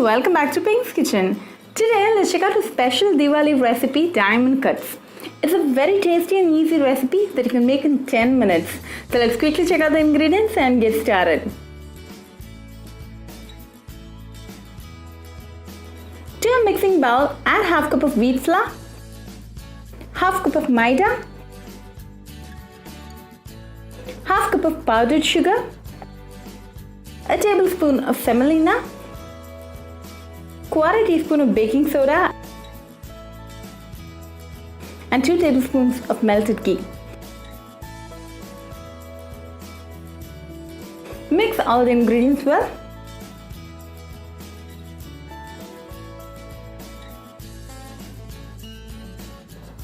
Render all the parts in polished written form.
welcome back to Pink's Kitchen. Today let's check out a special Diwali recipe, diamond cuts. It's a very tasty and easy recipe that you can make in 10 minutes. So let's quickly check out the ingredients and get started. To a mixing bowl, add half cup of wheat flour, half cup of maida, half cup of powdered sugar, a tablespoon of semolina, quarter teaspoon of baking soda, and 2 tablespoons of melted ghee. Mix all the ingredients well.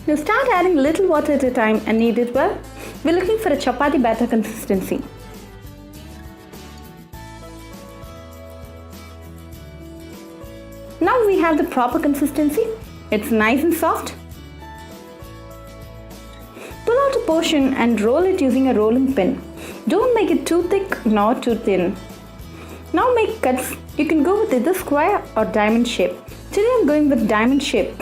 Now start adding little water at a time and knead it well. We're looking for a chapathi batter consistency. Now we have the proper consistency. It's nice and soft. Pull out a portion and roll it using a rolling pin. Don't make it too thick nor too thin. Now make cuts. You can go with either square or diamond shape. Today I'm going with diamond shape.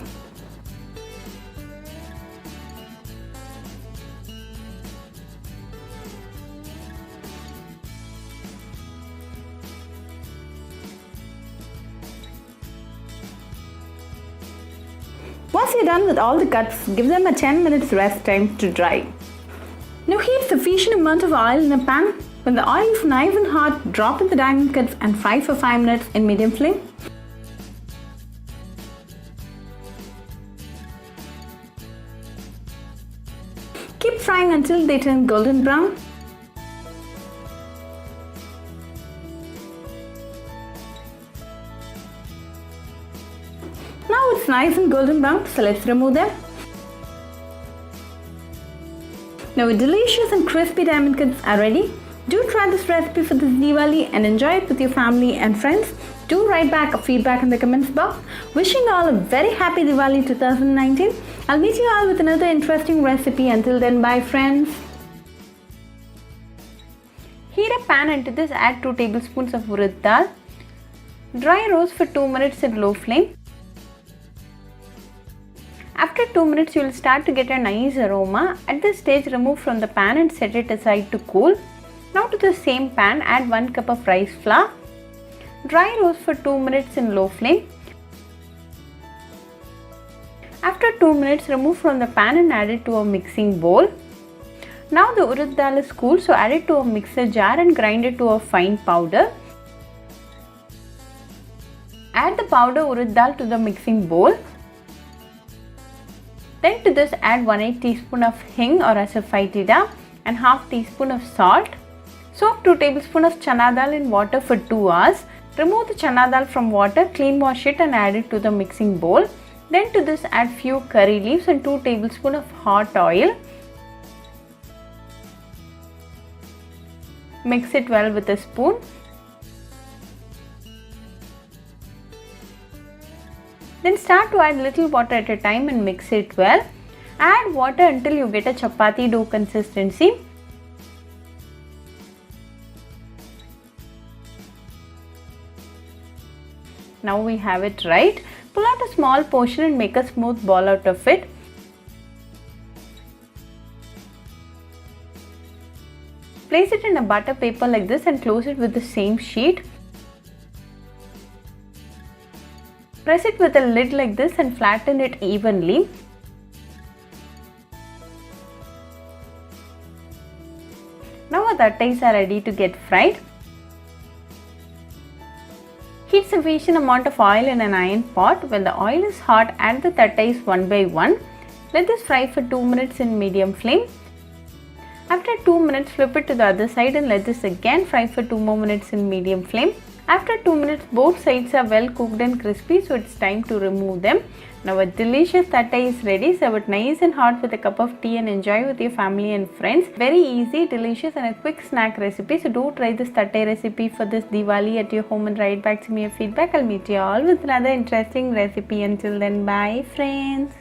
Once you're done with all the cuts, give them a 10 minutes rest time to dry. Now heat sufficient amount of oil in a pan. When the oil is nice and hot, drop in the diamond cuts and fry for 5 minutes in medium flame. Keep frying until they turn golden brown. Now it's nice and golden brown, so let's remove them. Now delicious and crispy diamond cuts are ready. Do try this recipe for this Diwali and enjoy it with your family and friends. Do write back a feedback in the comments box. Wishing you all a very happy Diwali 2019. I'll meet you all with another interesting recipe. Until then, bye friends. Heat a pan and to this add 2 tablespoons of urad dal. Dry roast for 2 minutes at low flame. After 2 minutes, you will start to get a nice aroma. At this stage, remove from the pan and set it aside to cool. Now to the same pan, add 1 cup of rice flour. Dry roast for 2 minutes in low flame. After 2 minutes, remove from the pan and add it to a mixing bowl. Now the urad dal is cool, so add it to a mixer jar and grind it to a fine powder. Add the powder urad dal to the mixing bowl. Then to this add 1/8 teaspoon of hing or asafoetida and half teaspoon of salt. Soak 2 tablespoons of chana dal in water for 2 hours. Remove the chana dal from water, clean wash it and add it to the mixing bowl. Then to this add few curry leaves and 2 tablespoons of hot oil. Mix it well with a spoon. Then start to add little water at a time and mix it well. Add water until you get a chapathi dough consistency. Now we have it right. Pull out a small portion and make a smooth ball out of it. Place it in a butter paper like this and close it with the same sheet. Press it with a lid like this and flatten it evenly. Now our tattais are ready to get fried. Heat sufficient amount of oil in an iron pot. When the oil is hot, add the tattais one by one. Let this fry for 2 minutes in medium flame. After 2 minutes, flip it to the other side and let this again fry for 2 more minutes in medium flame. After 2 minutes, both sides are well cooked and crispy, so it's time to remove them. Now a delicious tattai is ready. Serve it nice and hot with a cup of tea and enjoy with your family and friends. Very easy, delicious and a quick snack recipe. So do try this tattai recipe for this Diwali at your home and write back to me your feedback. I'll meet you all with another interesting recipe. Until then, bye friends.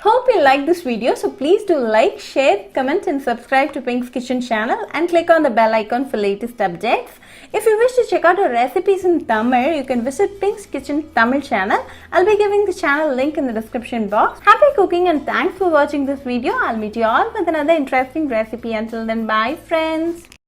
Hope you like this video, so please do like, share, comment and subscribe to Pink's Kitchen channel and click on the bell icon for latest updates. If you wish to check out our recipes in Tamil, you can visit Pink's Kitchen Tamil channel. I'll be giving the channel link in the description box. Happy cooking and thanks for watching this video. I'll meet you all with another interesting recipe. Until then, bye friends.